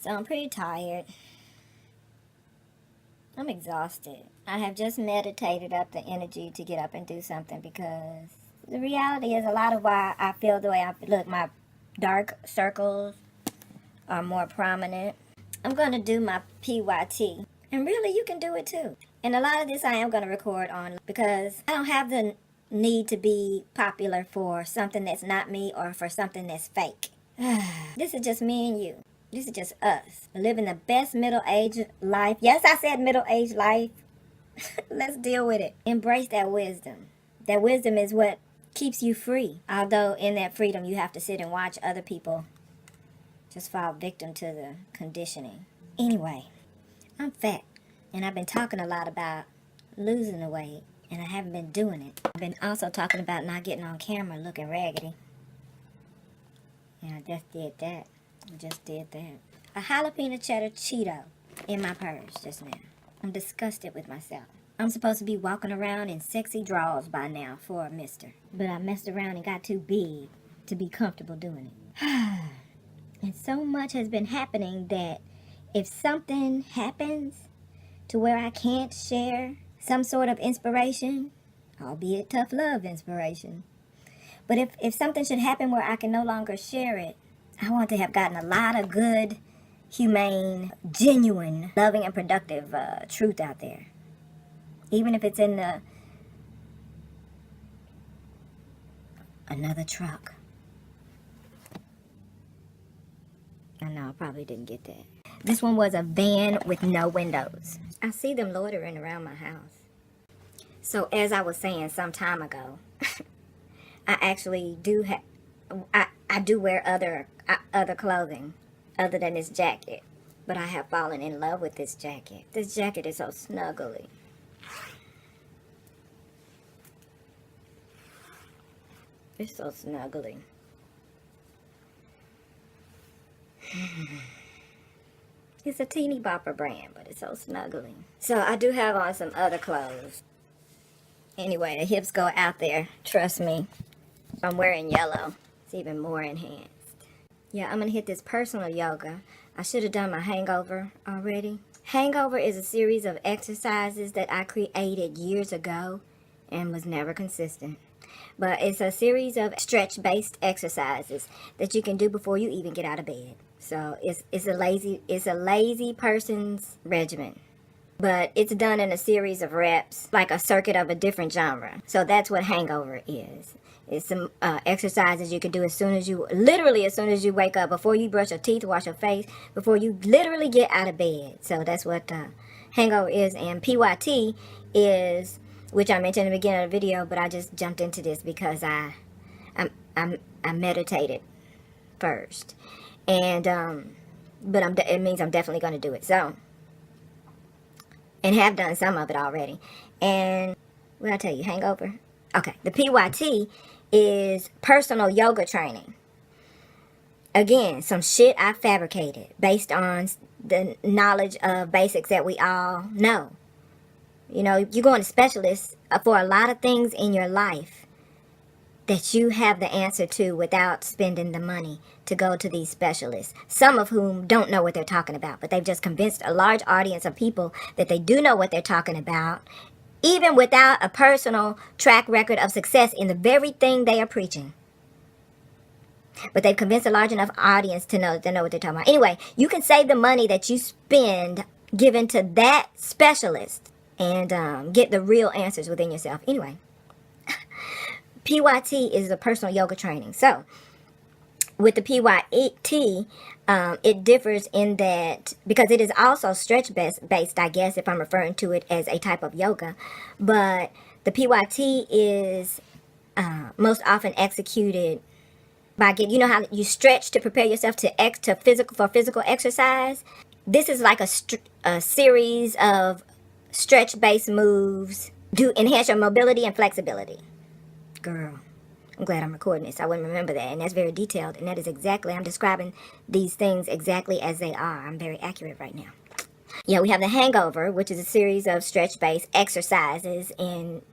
So I'm pretty tired. I'm exhausted. I have just meditated up the energy to get up and do something, because the reality is a lot of why I feel the way I look, my dark circles are more prominent. I'm going to do my PYT. And really, you can do it too. And a lot of this I am going to record on, because I don't have the need to be popular for something that's not me or for something that's fake. This is just me and you. This is just us living the best middle-aged life. Yes, I said middle-aged life. Let's deal with it. Embrace that wisdom. That wisdom is what keeps you free. Although in that freedom, you have to sit and watch other people just fall victim to the conditioning. Anyway, I'm fat, and I've been talking a lot about losing the weight, and I haven't been doing it. I've been also talking about not getting on camera looking raggedy. And I just did that. A jalapeno cheddar Cheeto in my purse just now. I'm disgusted with myself. I'm supposed to be walking around in sexy drawers by now for a mister. But I messed around and got too big to be comfortable doing it. And so much has been happening that if something happens to where I can't share some sort of inspiration, albeit tough love inspiration, but if something should happen where I can no longer share it, I want to have gotten a lot of good, humane, genuine, loving, and productive truth out there. Even if it's in another truck. I know, I probably didn't get that. This one was a van with no windows. I see them loitering around my house. So as I was saying some time ago, I actually do I do wear other clothing other than this jacket. But I have fallen in love with this jacket. This jacket is so snuggly. It's so snuggly. It's a teeny bopper brand, but it's so snuggly. So I do have on some other clothes. Anyway, the hips go out there. Trust me. I'm wearing yellow. It's even more enhanced. Yeah, I'm going to hit this personal yoga. I should have done my hangover already. Hangover is a series of exercises that I created years ago and was never consistent. But it's a series of stretch-based exercises that you can do before you even get out of bed. So it's a lazy person's regimen. But it's done in a series of reps, like a circuit of a different genre. So that's what hangover is. It's some exercises you can do as soon as you wake up, before you brush your teeth, wash your face, before you literally get out of bed. So that's what hangover is. And PYT is, which I mentioned in the beginning of the video, but I just jumped into this because I meditated first. And it means I'm definitely going to do it. So, and have done some of it already. And what did I tell you? Hangover? Okay. The PYT is personal yoga training. Again, some shit I fabricated based on the knowledge of basics that we all know. You know, you're going to specialists for a lot of things in your life that you have the answer to without spending the money to go to these specialists. Some of whom don't know what they're talking about, but they've just convinced a large audience of people that they do know what they're talking about, even without a personal track record of success in the very thing they are preaching. But they've convinced a large enough audience to know what they're talking about. Anyway, you can save the money that you spend given to that specialist and get the real answers within yourself. Anyway, PYT is a personal yoga training. So, with the PYT, it differs in that, because it is also stretch-based, I guess, if I'm referring to it as a type of yoga. But the PYT is most often executed by you know how you stretch to prepare yourself for physical exercise. This is like a series of stretch-based moves to enhance your mobility and flexibility. Girl, I'm glad I'm recording this. I wouldn't remember that, and that's very detailed, and that is exactly, I'm describing these things exactly as they are. I'm very accurate right now. Yeah, we have the hangover, which is a series of stretch-based exercises in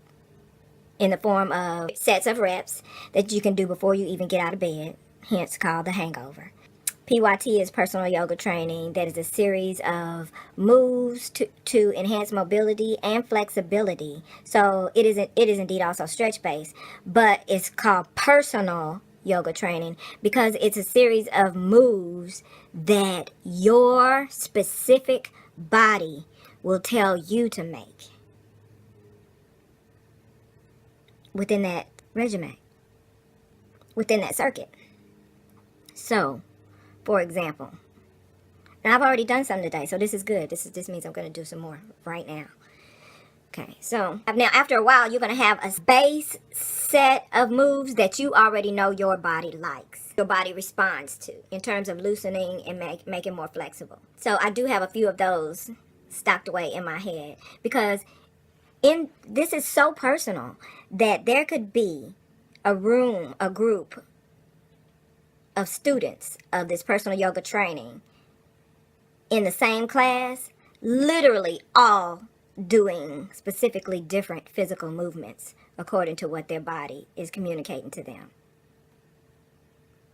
the form of sets of reps that you can do before you even get out of bed, hence called the hangover. PYT is personal yoga training. That is a series of moves to enhance mobility and flexibility. So it is indeed also stretch based, but it's called personal yoga training because it's a series of moves that your specific body will tell you to make within that regimen, within that circuit. So, for example, and I've already done some today, so this is good. This means I'm going to do some more right now. Okay, so now after a while, you're going to have a base set of moves that you already know your body likes, your body responds to in terms of loosening and making more flexible. So I do have a few of those stocked away in my head because this is so personal that there could be a group of students of this personal yoga training in the same class, literally all doing specifically different physical movements according to what their body is communicating to them.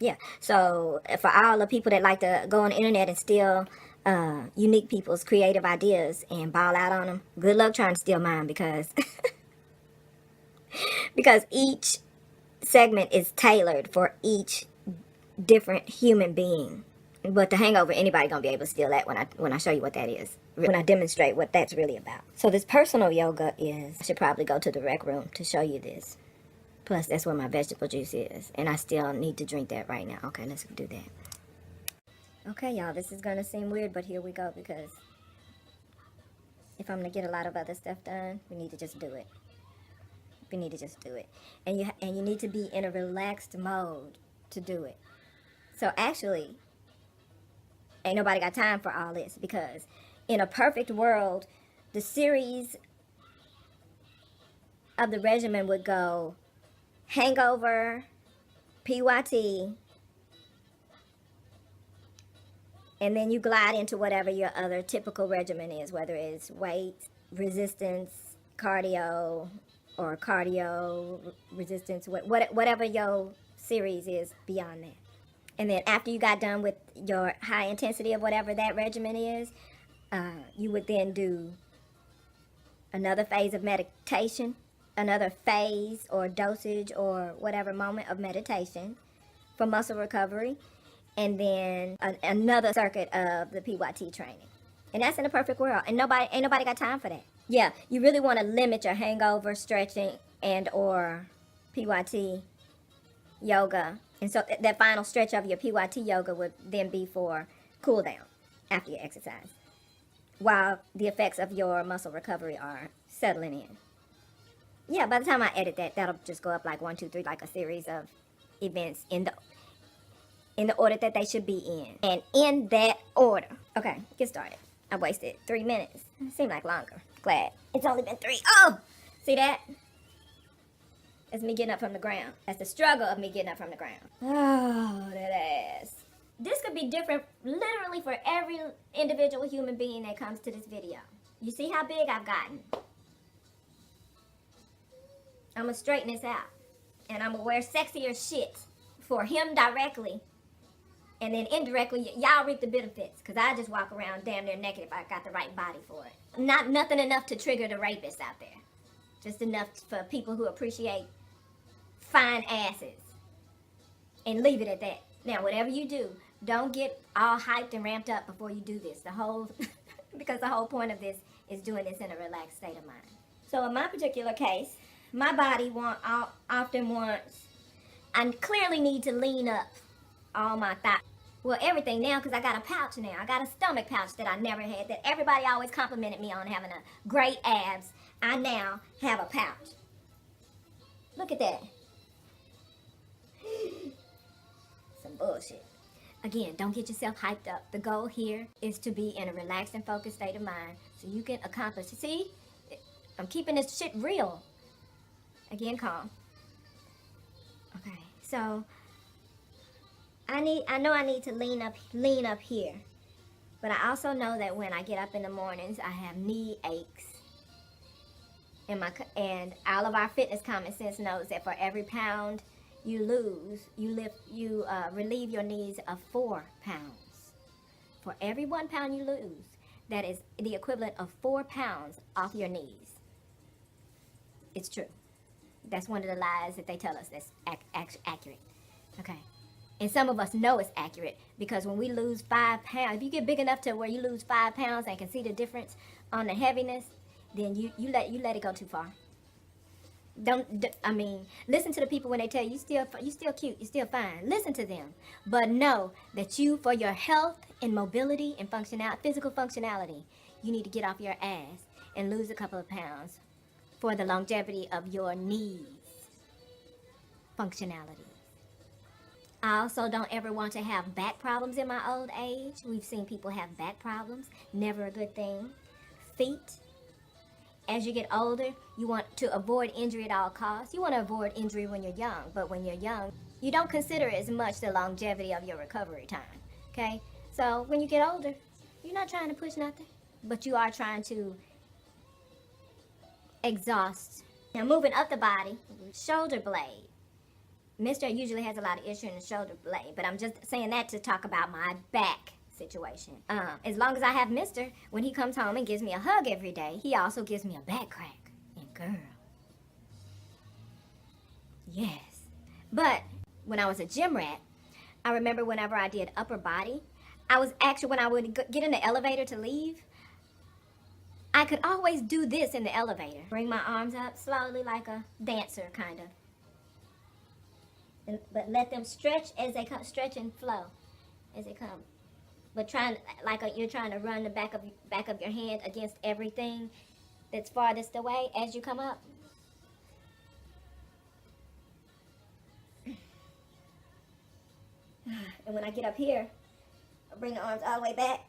Yeah, so for all the people that like to go on the internet and steal unique people's creative ideas and ball out on them, good luck trying to steal mine because because each segment is tailored for each different human being. But the hangover, anybody gonna be able to steal that when I show you what that is, when I demonstrate what that's really about. So this personal yoga is, I should probably go to the rec room to show you this. Plus that's where my vegetable juice is, and I still need to drink that right now. Okay, let's do that. Okay, y'all, this is gonna seem weird, but here we go, because if I'm gonna get a lot of other stuff done, we need to just do it. We need to just do it, and you need to be in a relaxed mode to do it. So actually, ain't nobody got time for all this, because in a perfect world, the series of the regimen would go hangover, PYT, and then you glide into whatever your other typical regimen is, whether it's weight, resistance, cardio, or cardio, resistance, whatever your series is beyond that. And then after you got done with your high intensity of whatever that regimen is, you would then do another phase of meditation, another phase or dosage or whatever moment of meditation for muscle recovery, and then another circuit of the PYT training. And that's in a perfect world. And ain't nobody got time for that. Yeah, you really want to limit your hangover, stretching, and or PYT yoga. And so that final stretch of your PYT yoga would then be for cool down after your exercise, while the effects of your muscle recovery are settling in. Yeah, by the time I edit that, that'll just go up like 1, 2, 3, like a series of events in the order that they should be in. And in that order. Okay, get started. I wasted 3 minutes. It seemed like longer. Glad. It's only been 3. Oh! See that? That's me getting up from the ground. That's the struggle of me getting up from the ground. Oh, that ass. This could be different literally for every individual human being that comes to this video. You see how big I've gotten? I'm going to straighten this out. And I'm going to wear sexier shit for him directly. And then indirectly, y'all reap the benefits. Because I just walk around damn near naked if I got the right body for it. Nothing enough to trigger the rapists out there. Just enough for people who appreciate fine asses. And leave it at that. Now, whatever you do, don't get all hyped and ramped up before you do this. Because the whole point of this is doing this in a relaxed state of mind. So in my particular case, my body often wants, I clearly need to lean up all my thighs. Well, everything now, because I got a pouch now. I got a stomach pouch that I never had, that everybody always complimented me on having a great abs. I now have a pouch. Look at that. Some bullshit. Again, don't get yourself hyped up. The goal here is to be in a relaxed and focused state of mind so you can accomplish. See, I'm keeping this shit real. Again, calm. Okay, so I know I need to lean up here. But I also know that when I get up in the mornings, I have knee aches. And all of our fitness common sense knows that for every pound you relieve your needs of 4 pounds. For every 1 pound you lose, that is the equivalent of 4 pounds off your knees. It's true. That's one of the lies that they tell us that's accurate. Okay. And some of us know it's accurate because when we lose 5 pounds, if you get big enough to where you lose 5 pounds and can see the difference on the heaviness, then you let it go too far. Listen to the people when they tell you you still cute, you still fine. Listen to them, but know that for your health and mobility and physical functionality, you need to get off your ass and lose a couple of pounds for the longevity of your knees functionality. I also don't ever want to have back problems in my old age. We've seen people have back problems. Never a good thing. Feet. As you get older, you want to avoid injury at all costs. You want to avoid injury when you're young, but when you're young, you don't consider as much the longevity of your recovery time, okay? So when you get older, you're not trying to push nothing, but you are trying to exhaust. Now moving up the body, shoulder blade. Mister usually has a lot of issue in the shoulder blade, but I'm just saying that to talk about my back situation. As long as I have Mister, when he comes home and gives me a hug every day, he also gives me a back crack. And girl, yes. But when I was a gym rat, I remember whenever I did upper body, I was actually, when I would get in the elevator to leave, I could always do this in the elevator. Bring my arms up slowly like a dancer, kind of. But let them stretch as they come, stretch and flow as they come. But you're trying to run the back of your hand against everything that's farthest away as you come up. And when I get up here, I bring the arms all the way back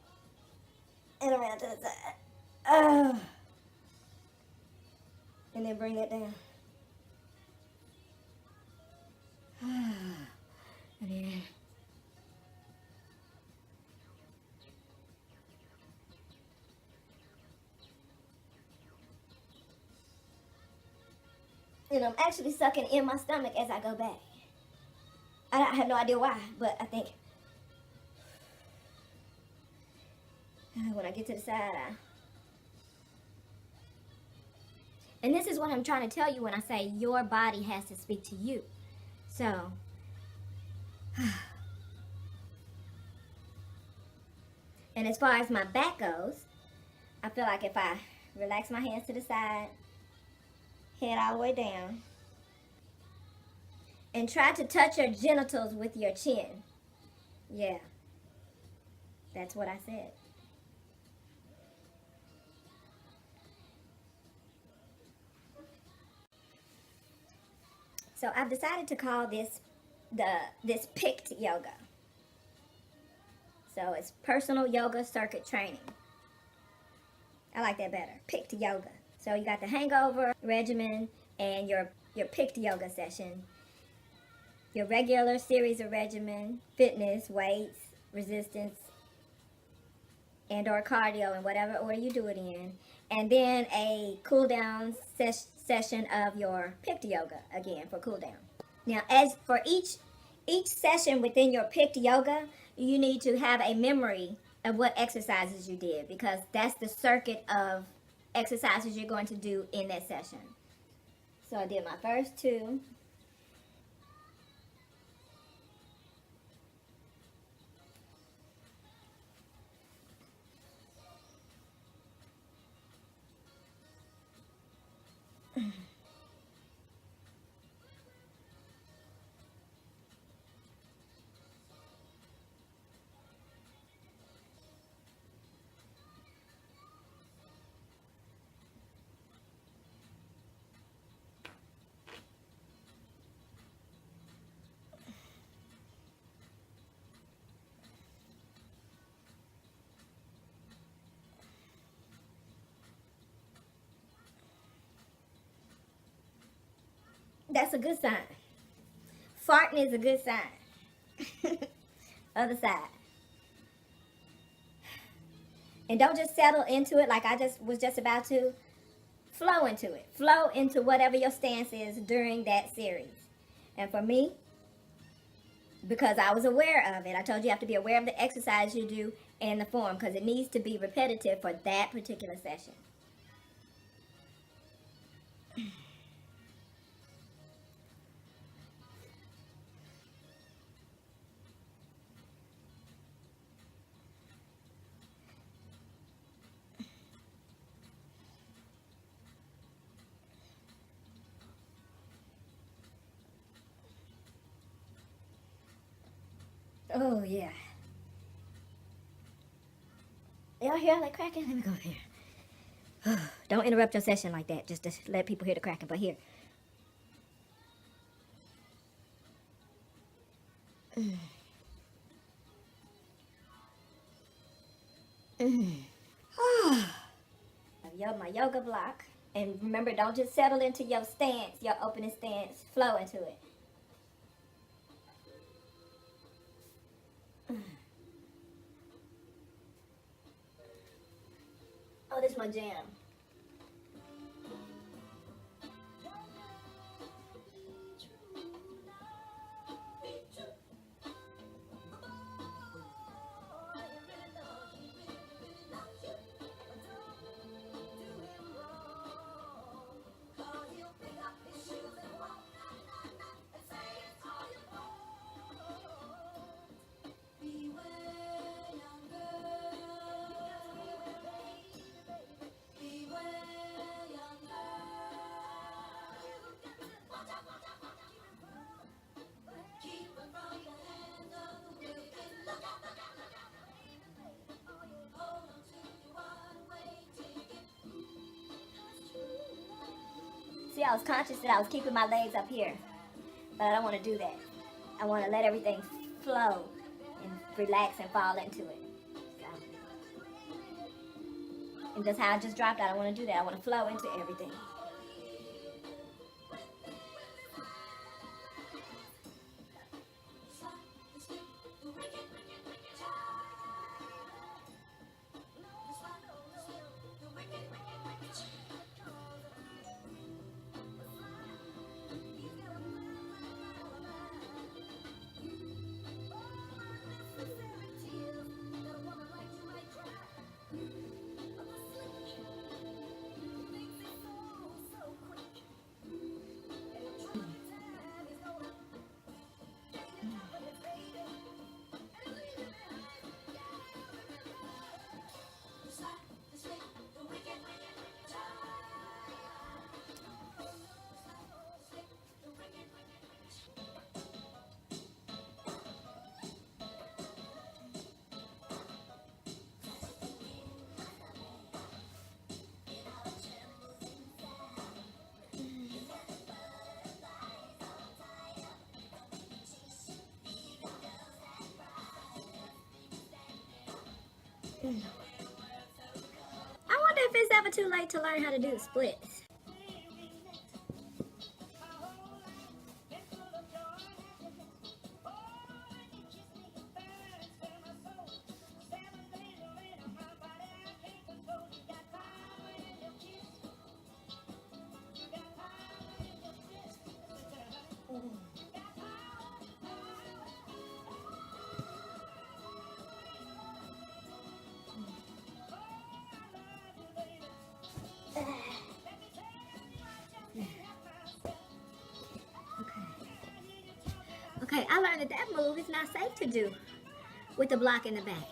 and around to the side. And then bring it down. And then and I'm actually sucking in my stomach as I go back. I have no idea why, but I think when I get to the side, and this is what I'm trying to tell you when I say your body has to speak to you. So, and as far as my back goes, I feel like if I relax my hands to the side, head all the way down, and try to touch your genitals with your chin. Yeah, that's what I said. So I've decided to call this PYCT yoga. So it's personal yoga circuit training. I like that better. PYCT yoga. So you got the hangover regimen and your PYCT yoga session. Your regular series of regimen, fitness, weights, resistance, and or cardio in whatever order you do it in. And then a cool down session of your PYCT yoga, again, for cool down. Now, as for each session within your PYCT yoga, you need to have a memory of what exercises you did, because that's the circuit of exercises you're going to do in that session. So I did my first 2. That's a good sign. Farting is a good sign. Other side. And don't just settle into it like I was just about to. Flow into it. Flow into whatever your stance is during that series. And for me, because I was aware of it. I told you you have to be aware of the exercise you do and the form, because it needs to be repetitive for that particular session. Oh, yeah. Y'all hear all that cracking? Let me go here. Don't interrupt your session like that, just to let people hear the cracking, but here. My yoga block. And remember, don't just settle into your stance, your opening stance. Flow into it. Oh, this is my jam. See, I was conscious that I was keeping my legs up here, but I don't want to do that. I want to let everything flow and relax and fall into it. So, and just how I just dropped, I don't want to do that. I want to flow into everything. I wonder if it's ever too late to learn how to do splits. Okay, I learned that move is not safe to do with the block in the back.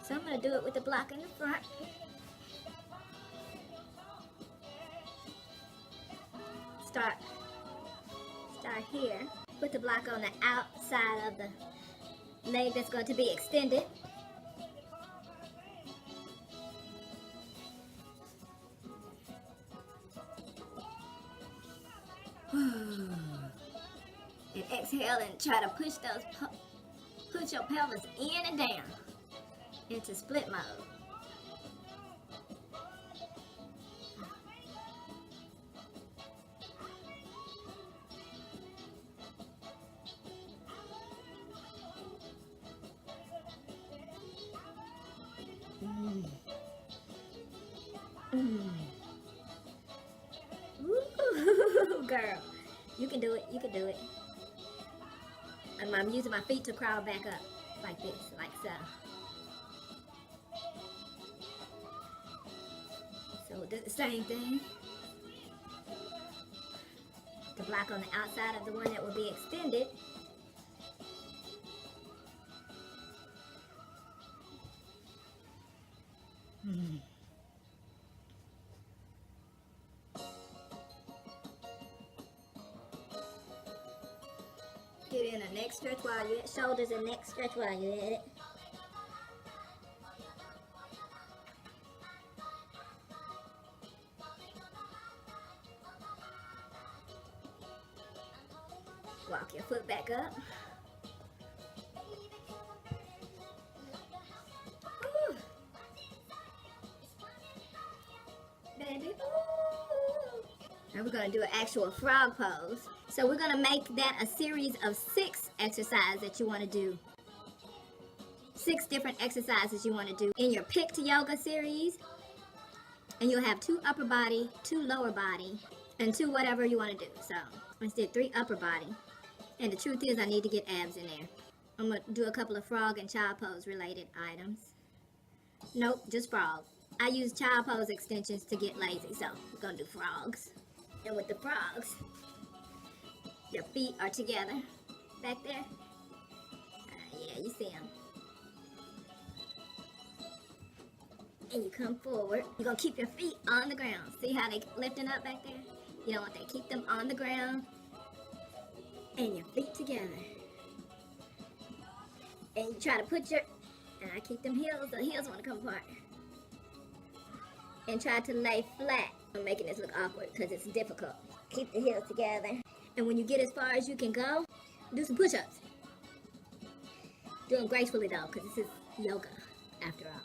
So I'm going to do it with the block in the front. Start here. Put the block on the outside of the leg that's going to be extended. And exhale and try to push your pelvis in and down into split mode. Ooh, girl, you can do it. You can do it. And I'm using my feet to crawl back up like this, like so. So we'll do the same thing. The block on the outside of the one that will be extended. Get in a neck stretch while you're at shoulders and neck stretch while you're at it. Walk your foot back up. Ooh. Baby, ooh. Now we're going to do an actual frog pose. So we're going to make that a series of 6 exercises that you want to do. 6 different exercises you want to do in your PYCTyogalates series. And you'll have 2 upper body, 2 lower body, and 2 whatever you want to do. So let's do 3 upper body. And the truth is I need to get abs in there. I'm going to do a couple of frog and child pose related items. Nope, just frog. I use child pose extensions to get lazy, so we're going to do frogs. And with the frogs, your feet are together back there. Yeah, you see them. And you come forward. You're going to keep your feet on the ground. See how they lifting up back there? You don't want that. Keep them on the ground. And your feet together. And you try to put your... And I keep them heels. The heels want to come apart. And try to lay flat. I'm making this look awkward because it's difficult. Keep the heels together. And when you get as far as you can go, do some push-ups. Do them gracefully though, because this is yoga after all.